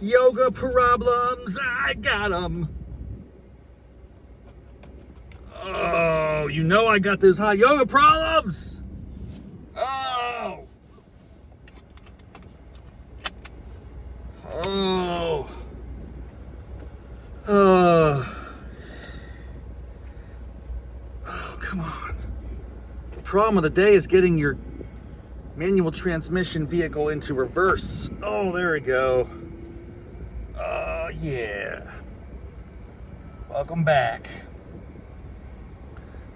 yoga problems, I got them. Oh, you know I got those hot yoga problems. Oh. Oh. Oh, come on. The problem of the day is getting your manual transmission vehicle into reverse. Oh, there we go. Oh, yeah. Welcome back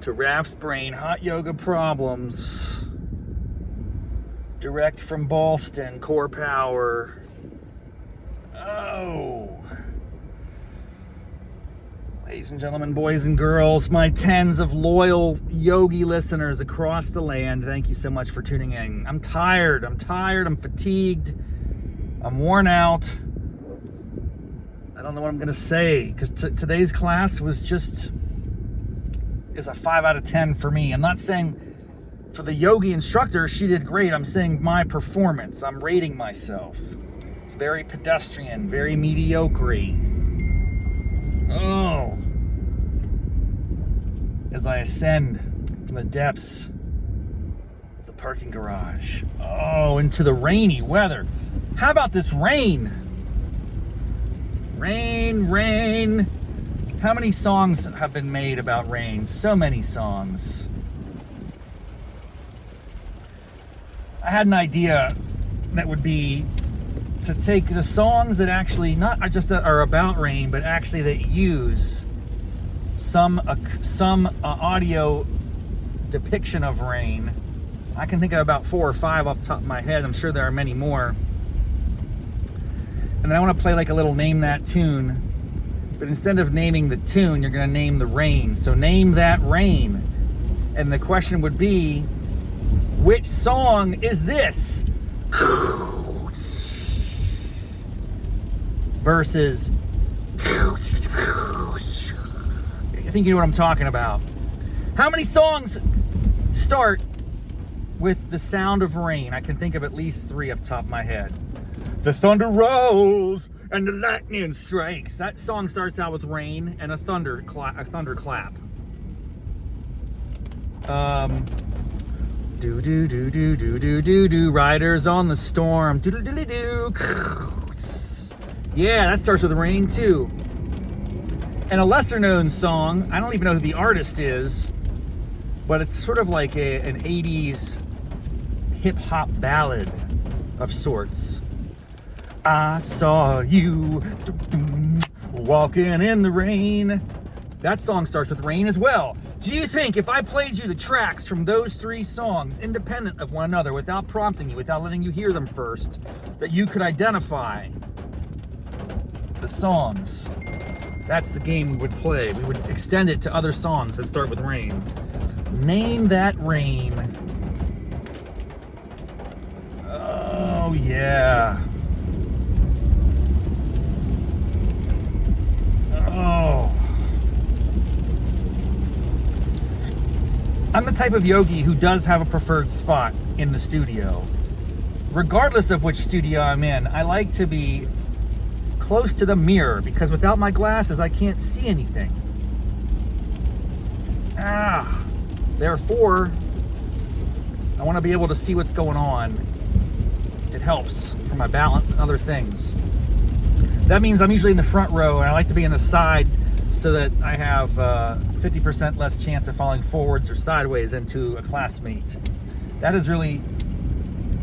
to Raff's Brain Hot Yoga Problems. Direct from Boston, CorePower. Oh. Ladies and gentlemen, boys and girls, my tens of loyal Yogi listeners across the land, thank you so much for tuning in. I'm tired, I'm fatigued, I'm worn out. I don't know what I'm going to say, because today's class is a 5 out of 10 for me. I'm not saying for the Yogi instructor, she did great. I'm saying my performance. I'm rating myself. It's very pedestrian, very mediocre. Oh. As I ascend from the depths of the parking garage. Oh, into the rainy weather. How about this rain? Rain. How many songs have been made about rain? So many songs. I had an idea that would be to take the songs that actually, not just that are about rain, but actually that use some audio depiction of rain. I can think of about 4 or 5 off the top of my head. I'm sure there are many more. And then I want to play like a little name that tune. But instead of naming the tune, you're going to name the rain. So name that rain. And the question would be, which song is this? Versus, I think you know what I'm talking about. How many songs start with the sound of rain? I can think of at least 3 off the top of my head. The thunder rolls and the lightning strikes. That song starts out with rain and a thunder clap. Do do do do do do do do. Riders on the storm. Do do do do do. Yeah, that starts with rain too. And a lesser known song, I don't even know who the artist is, but it's sort of like an 80s hip hop ballad of sorts. I saw you walking in the rain. That song starts with rain as well. Do you think if I played you the tracks from those 3 songs, independent of one another, without prompting you, without letting you hear them first, that you could identify the songs? That's the game we would play. We would extend it to other songs that start with rain. Name that rain. Oh, yeah. Oh. I'm the type of yogi who does have a preferred spot in the studio. Regardless of which studio I'm in, I like to be close to the mirror, because without my glasses, I can't see anything. Therefore, I want to be able to see what's going on. It helps for my balance and other things. That means I'm usually in the front row, and I like to be in the side so that I have 50% less chance of falling forwards or sideways into a classmate. That is really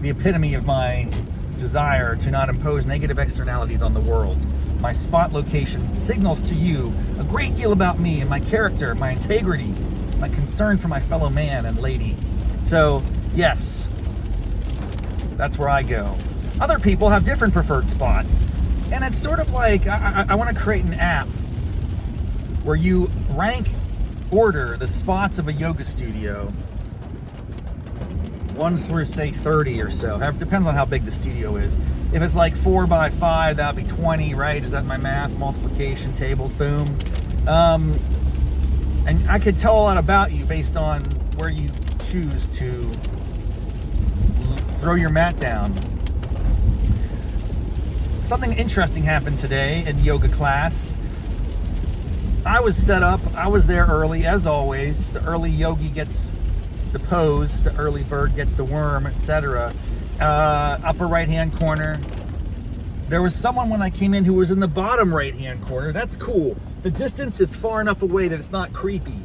the epitome of my desire to not impose negative externalities on the world. My spot location signals to you a great deal about me and my character, my integrity, my concern for my fellow man and lady. So, yes, that's where I go. Other people have different preferred spots. And it's sort of like, I want to create an app where you rank order the spots of a yoga studio 1 through, say, 30 or so. Depends on how big the studio is. If it's like 4 by 5, that would be 20, right? Is that my math? Multiplication tables, boom. And I could tell a lot about you based on where you choose to throw your mat down. something interesting happened today in yoga class. I was set up. I was there early, as always. The early yogi gets the pose. The early bird gets the worm, etc. Upper right-hand corner. There was someone when I came in who was in the bottom right-hand corner. That's cool. The distance is far enough away that it's not creepy.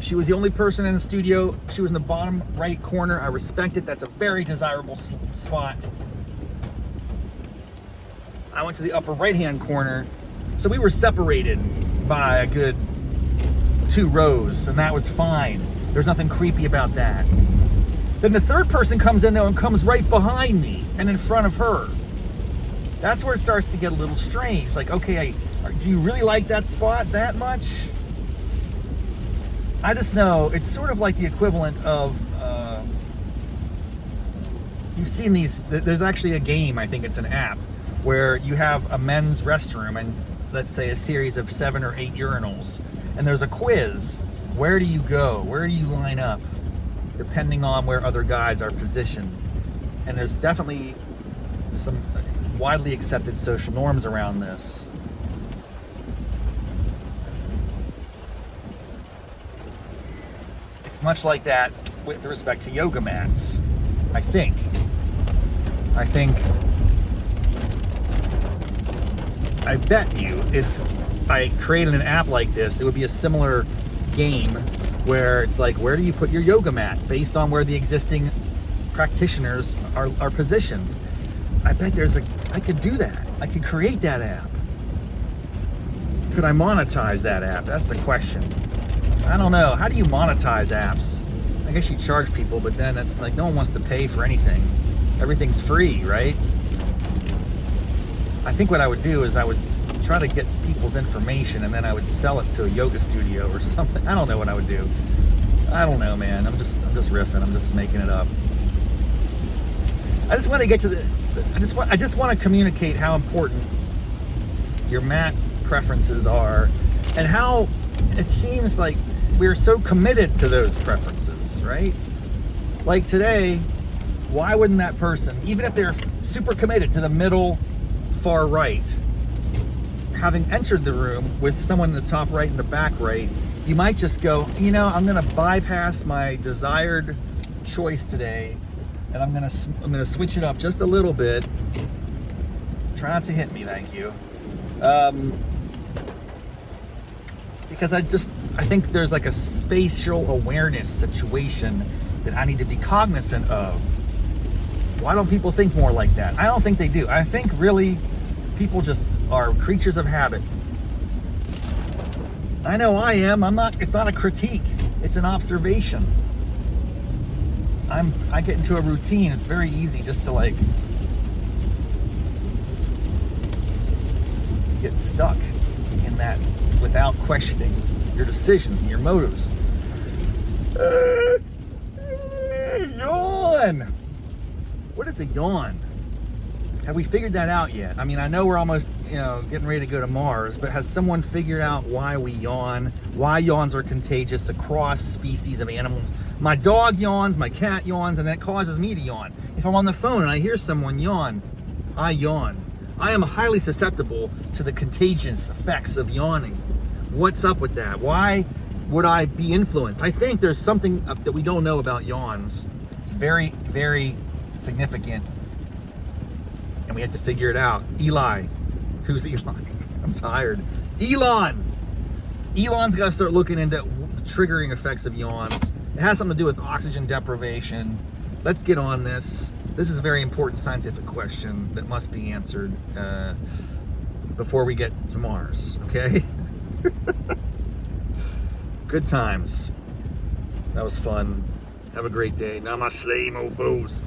She was the only person in the studio. She was in the bottom right corner. I respect it. That's a very desirable spot. I went to the upper right-hand corner. So we were separated by a good 2 rows, and that was fine. There's nothing creepy about that. Then the third person comes in though and comes right behind me and in front of her. That's where it starts to get a little strange. Like, okay, do you really like that spot that much? I just know it's sort of like the equivalent of, you've seen these, there's actually a game, I think it's an app, where you have a men's restroom and let's say a series of 7 or 8 urinals, and there's a quiz. Where do you go? Where do you line up? Depending on where other guys are positioned. And there's definitely some widely accepted social norms around this. It's much like that with respect to yoga mats, I think. I bet you if I created an app like this, it would be a similar game where it's like, where do you put your yoga mat based on where the existing practitioners are positioned? I bet I could do that. I could create that app. Could I monetize that app? That's the question. I don't know. How do you monetize apps? I guess you charge people, but then it's like no one wants to pay for anything. Everything's free, right? I think what I would do is I would try to get people's information and then I would sell it to a yoga studio or something. I don't know what I would do. I don't know, man. I'm just riffing. I'm just making it up. I just want to get to I just want to communicate how important your mat preferences are and how it seems like we're so committed to those preferences, right? Like today, why wouldn't that person, even if they're super committed to the middle far right, having entered the room with someone in the top right and the back right, you might just go, you know, I'm gonna bypass my desired choice today and I'm gonna switch it up just a little bit. Try not to hit me, thank you. Because I think there's like a spatial awareness situation that I need to be cognizant of. Why don't people think more like that? I don't think they do. I think really people just are creatures of habit. I know I am. It's not a critique. It's an observation. I get into a routine. It's very easy just to like get stuck in that without questioning your decisions and your motives. Yawn. What is a yawn? Have we figured that out yet? I mean, I know we're almost, getting ready to go to Mars, but has someone figured out why we yawn? Why yawns are contagious across species of animals? My dog yawns, my cat yawns, and that causes me to yawn. If I'm on the phone and I hear someone yawn, I yawn. I am highly susceptible to the contagious effects of yawning. What's up with that? Why would I be influenced? I think there's something that we don't know about yawns. It's very, very significant. And we have to figure it out. Eli. Who's Eli? I'm tired. Elon's got to start looking into triggering effects of yawns. It has something to do with oxygen deprivation. Let's get on this. This is a very important scientific question that must be answered before we get to Mars, okay? Good times. That was fun. Have a great day. Namaste, mofos.